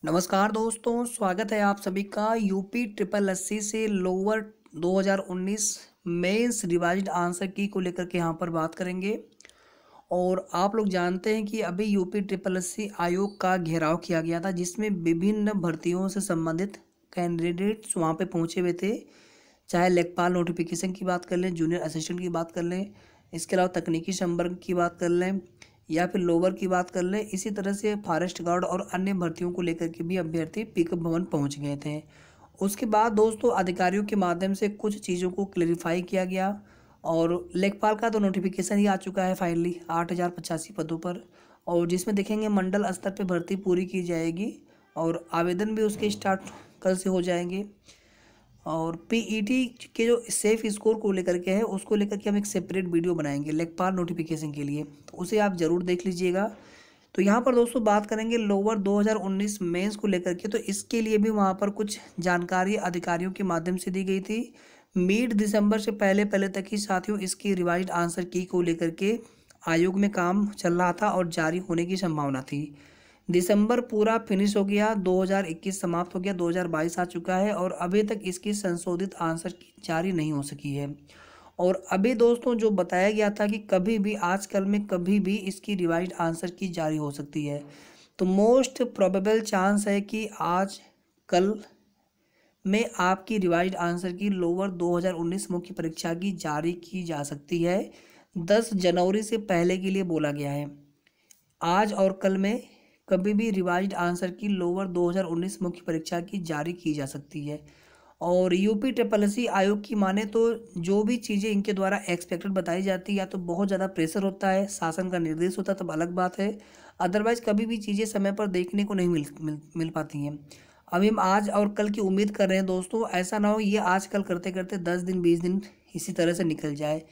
नमस्कार दोस्तों, स्वागत है आप सभी का यूपी ट्रिपल एससी से लोअर 2019 मेंस रिवाइज्ड आंसर की को लेकर के यहाँ पर बात करेंगे। और आप लोग जानते हैं कि अभी यूपी ट्रिपल एससी आयोग का घेराव किया गया था, जिसमें विभिन्न भर्तियों से संबंधित कैंडिडेट्स वहाँ पे पहुँचे हुए थे। चाहे लेखपाल नोटिफिकेशन की बात कर लें, जूनियर असिस्टेंट की बात कर लें, इसके अलावा तकनीकी संवर्ग की बात कर लें या फिर लोअर की बात कर लें, इसी तरह से फॉरेस्ट गार्ड और अन्य भर्तियों को लेकर के भी अभ्यर्थी पिकअप भवन पहुंच गए थे। उसके बाद दोस्तों अधिकारियों के माध्यम से कुछ चीज़ों को क्लेरिफाई किया गया और लेखपाल का तो नोटिफिकेशन ही आ चुका है फाइनली 8,085 पदों पर, और जिसमें देखेंगे मंडल स्तर पर भर्ती पूरी की जाएगी और आवेदन भी उसके स्टार्ट कल से हो जाएंगे। और पीईटी के जो सेफ स्कोर को लेकर के है उसको लेकर के हम एक सेपरेट वीडियो बनाएंगे लेखपाल नोटिफिकेशन के लिए, तो उसे आप ज़रूर देख लीजिएगा। तो यहाँ पर दोस्तों बात करेंगे लोअर 2019 मेंस को लेकर के, तो इसके लिए भी वहाँ पर कुछ जानकारी अधिकारियों के माध्यम से दी गई थी। मिड दिसंबर से पहले पहले तक ही साथियों इसकी रिवाइज्ड आंसर की को लेकर के आयोग में काम चल रहा था और जारी होने की संभावना थी। दिसंबर पूरा फिनिश हो गया, 2021 समाप्त हो गया, 2022 आ चुका है और अभी तक इसकी संशोधित आंसर की जारी नहीं हो सकी है। और अभी दोस्तों जो बताया गया था कि कभी भी आजकल में कभी भी इसकी रिवाइज्ड आंसर की जारी हो सकती है, तो मोस्ट प्रोबेबल चांस है कि आज कल में आपकी रिवाइज्ड आंसर की लोअर 2019 मुख्य परीक्षा की जारी की जा सकती है। 10 जनवरी से पहले के लिए बोला गया है। आज और कल में कभी भी रिवाइज्ड आंसर की लोअर 2019 मुख्य परीक्षा की जारी की जा सकती है। और यूपी ट्रिपल एससी आयोग की माने तो जो भी चीज़ें इनके द्वारा एक्सपेक्टेड बताई जाती है या तो बहुत ज़्यादा प्रेशर होता है, शासन का निर्देश होता है तब अलग बात है, अदरवाइज कभी भी चीज़ें समय पर देखने को नहीं मिल पाती हैं। अभी हम आज और कल की उम्मीद कर रहे हैं दोस्तों, ऐसा ना हो ये आज कल करते करते 10 दिन 20 दिन इसी तरह से निकल जाए।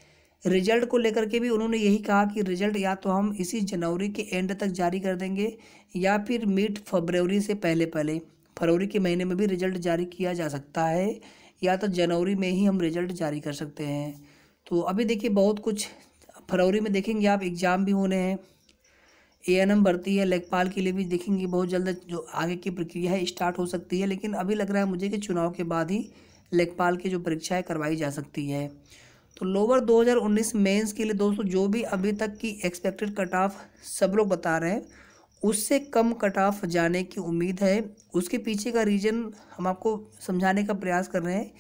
रिजल्ट को लेकर के भी उन्होंने यही कहा कि रिजल्ट या तो हम इसी जनवरी के एंड तक जारी कर देंगे या फिर मिड फरवरी से पहले पहले फरवरी के महीने में भी रिजल्ट जारी किया जा सकता है, या तो जनवरी में ही हम रिजल्ट जारी कर सकते हैं। तो अभी देखिए बहुत कुछ फरवरी में देखेंगे आप, एग्ज़ाम भी होने हैं, एएनएम भर्ती है, लेखपाल के लिए भी देखेंगे बहुत जल्द जो आगे की प्रक्रिया है स्टार्ट हो सकती है। लेकिन अभी लग रहा है मुझे कि चुनाव के बाद ही लेखपाल की जो परीक्षा है करवाई जा सकती है। तो लोअर 2019 मेंस के लिए दोस्तों जो भी अभी तक की एक्सपेक्टेड कट ऑफ सब लोग बता रहे हैं उससे कम कट ऑफ जाने की उम्मीद है। उसके पीछे का रीज़न हम आपको समझाने का प्रयास कर रहे हैं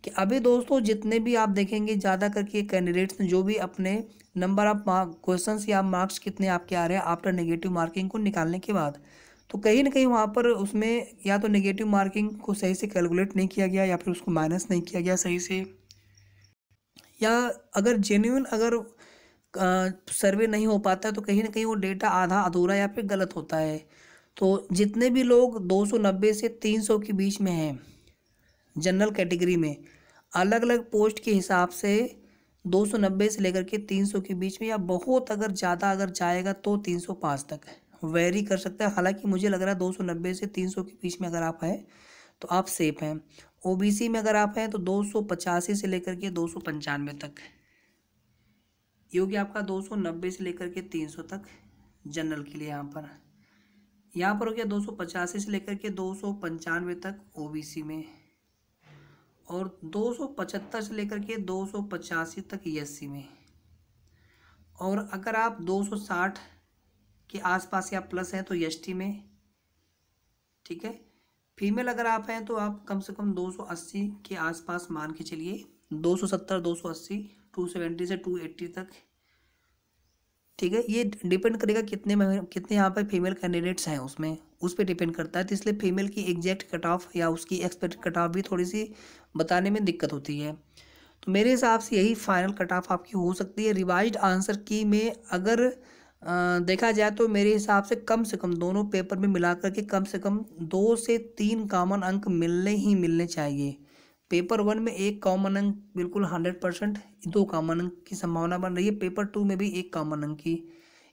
कि अभी दोस्तों जितने भी आप देखेंगे ज़्यादा करके कैंडिडेट्स ने जो भी अपने नंबर ऑफ क्वेश्चंस या मार्क्स कितने आपके आ रहे हैं आफ्टर नेगेटिव मार्किंग को निकालने के बाद, तो कहीं ना कहीं वहाँ पर उसमें या तो नेगेटिव मार्किंग को सही से कैलकुलेट नहीं किया गया या फिर उसको माइनस नहीं किया गया सही से, या अगर जेन्युइन अगर सर्वे नहीं हो पाता है तो कहीं ना कहीं वो डेटा आधा अधूरा या फिर गलत होता है। तो जितने भी लोग 290 से 300 के बीच में हैं जनरल कैटेगरी में, अलग अलग पोस्ट के हिसाब से 290 से लेकर के 300 के बीच में, या बहुत अगर ज़्यादा अगर जाएगा तो 305 तक वेरी कर सकता है। हालांकि मुझे लग रहा है 290 से 300 के बीच में अगर आप हैं तो आप सेफ हैं। ओबीसी में अगर आप हैं तो 285 से लेकर के 295 तक, ये हो गया आपका 290 से लेकर के 300 तक जनरल के लिए। यहाँ पर हो गया 285 से लेकर के 295 तक ओबीसी में, और 275 से लेकर के 285 तक एससी में। और अगर आप 260 के आसपास या प्लस हैं तो एसटी में, ठीक है। फीमेल अगर आप हैं तो आप कम से कम 280 के आसपास मान के चलिए, 270 280 270 से 280 तक, ठीक है। ये डिपेंड करेगा कितने यहाँ पर फीमेल कैंडिडेट्स हैं उसमें, उस पर डिपेंड करता है। तो इसलिए फीमेल की एग्जैक्ट कट ऑफ या उसकी एक्सपेक्ट कट ऑफ भी थोड़ी सी बताने में दिक्कत होती है। तो मेरे हिसाब से यही फाइनल कट ऑफ आपकी हो सकती है। रिवाइज्ड आंसर की में अगर देखा जाए तो मेरे हिसाब से कम दोनों पेपर में मिलाकर के कम से कम 2 से 3 कॉमन अंक मिलने चाहिए। पेपर 1 में 1 कॉमन अंक बिल्कुल 100%, 2 कॉमन अंक की संभावना बन रही है। पेपर 2 में भी 1 कॉमन अंक की,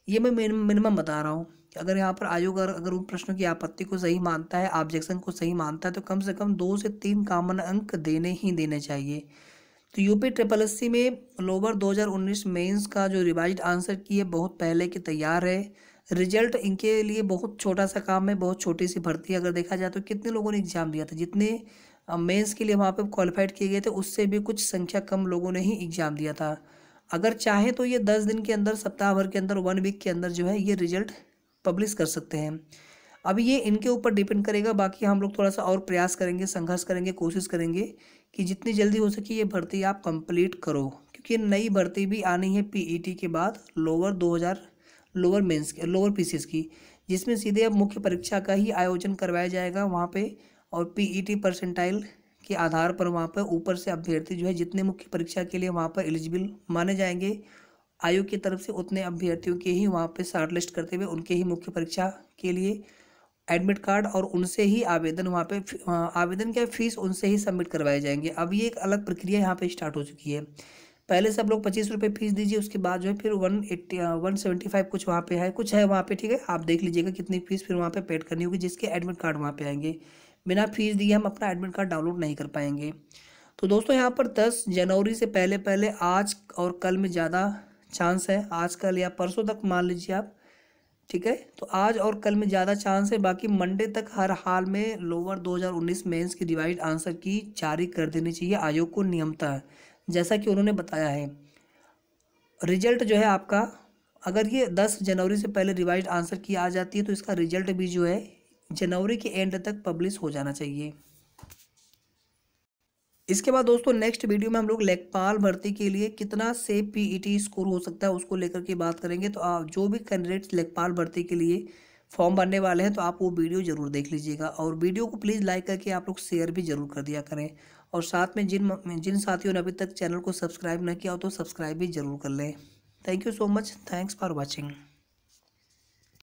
ये मैं मिनिमम बता रहा हूँ। अगर यहाँ पर आयोग अगर उन प्रश्नों की आपत्ति को सही मानता है, ऑब्जेक्शन को सही मानता है, तो कम से कम 2 से 3 कॉमन अंक देने चाहिए। तो यूपी ट्रिपल एस सी में लोअर 2019 मेंस का जो रिवाइज्ड आंसर की है बहुत पहले की तैयार है। रिजल्ट इनके लिए बहुत छोटा सा काम है, बहुत छोटी सी भर्ती है। अगर देखा जाए तो कितने लोगों ने एग्ज़ाम दिया था, जितने मेंस के लिए वहाँ पे क्वालिफाइड किए गए थे उससे भी कुछ संख्या कम लोगों ने ही एग्ज़ाम दिया था। अगर चाहे तो ये 10 दिन के अंदर, सप्ताह भर के अंदर, 1 वीक के अंदर जो है ये रिजल्ट पब्लिश कर सकते हैं। अब ये इनके ऊपर डिपेंड करेगा। बाकी हम लोग थोड़ा सा और प्रयास करेंगे, संघर्ष करेंगे, कोशिश करेंगे कि जितनी जल्दी हो सके ये भर्ती आप कंप्लीट करो, क्योंकि नई भर्ती भी आनी है पीईटी के बाद, लोअर मेंस के, लोअर पीसीएस की, जिसमें सीधे अब मुख्य परीक्षा का ही आयोजन करवाया जाएगा वहाँ पे। और पीईटी परसेंटाइल के आधार पर वहाँ पर ऊपर से अभ्यर्थी जो है जितने मुख्य परीक्षा के लिए वहाँ पर एलिजिबल माने जाएंगे आयोग की तरफ से, उतने अभ्यर्थियों के ही वहाँ पे शॉर्टलिस्ट करते हुए उनके ही मुख्य परीक्षा के लिए एडमिट कार्ड और उनसे ही आवेदन वहाँ पे आवेदन क्या फीस उनसे ही सबमिट करवाए जाएंगे। अब ये एक अलग प्रक्रिया यहाँ पे स्टार्ट हो चुकी है। पहले सब लोग 25 रुपये फीस दीजिए, उसके बाद जो है फिर 175 कुछ वहाँ पे है, कुछ है वहाँ पे, ठीक है, आप देख लीजिएगा कितनी फीस फिर वहाँ पे पेड करनी होगी, जिसके एडमिट कार्ड वहाँ पे आएंगे। बिना फीस दिए हम अपना एडमिट कार्ड डाउनलोड नहीं कर पाएंगे। तो दोस्तों यहाँ पर 10 जनवरी से पहले पहले आज और कल में ज़्यादा चांस है, आज कल या परसों तक मान लीजिए आप, ठीक है। तो आज और कल में ज़्यादा चांस है। बाकी मंडे तक हर हाल में लोअर 2019 मेंस की रिवाइज आंसर की जारी कर देनी चाहिए आयोग को नियमतः, जैसा कि उन्होंने बताया है। रिजल्ट जो है आपका, अगर ये 10 जनवरी से पहले रिवाइज आंसर की आ जाती है तो इसका रिजल्ट भी जो है जनवरी के एंड तक पब्लिश हो जाना चाहिए। इसके बाद दोस्तों नेक्स्ट वीडियो में हम लोग लेखपाल भर्ती के लिए कितना से पीईटी स्कोर हो सकता है उसको लेकर के बात करेंगे। तो आप जो भी कैंडिडेट्स लेखपाल भर्ती के लिए फॉर्म भरने वाले हैं तो आप वो वीडियो जरूर देख लीजिएगा, और वीडियो को प्लीज़ लाइक करके आप लोग शेयर भी जरूर कर दिया करें। और साथ में जिन साथियों ने अभी तक चैनल को सब्सक्राइब न किया हो तो सब्सक्राइब भी जरूर कर लें। Thank you so much, thanks for watching.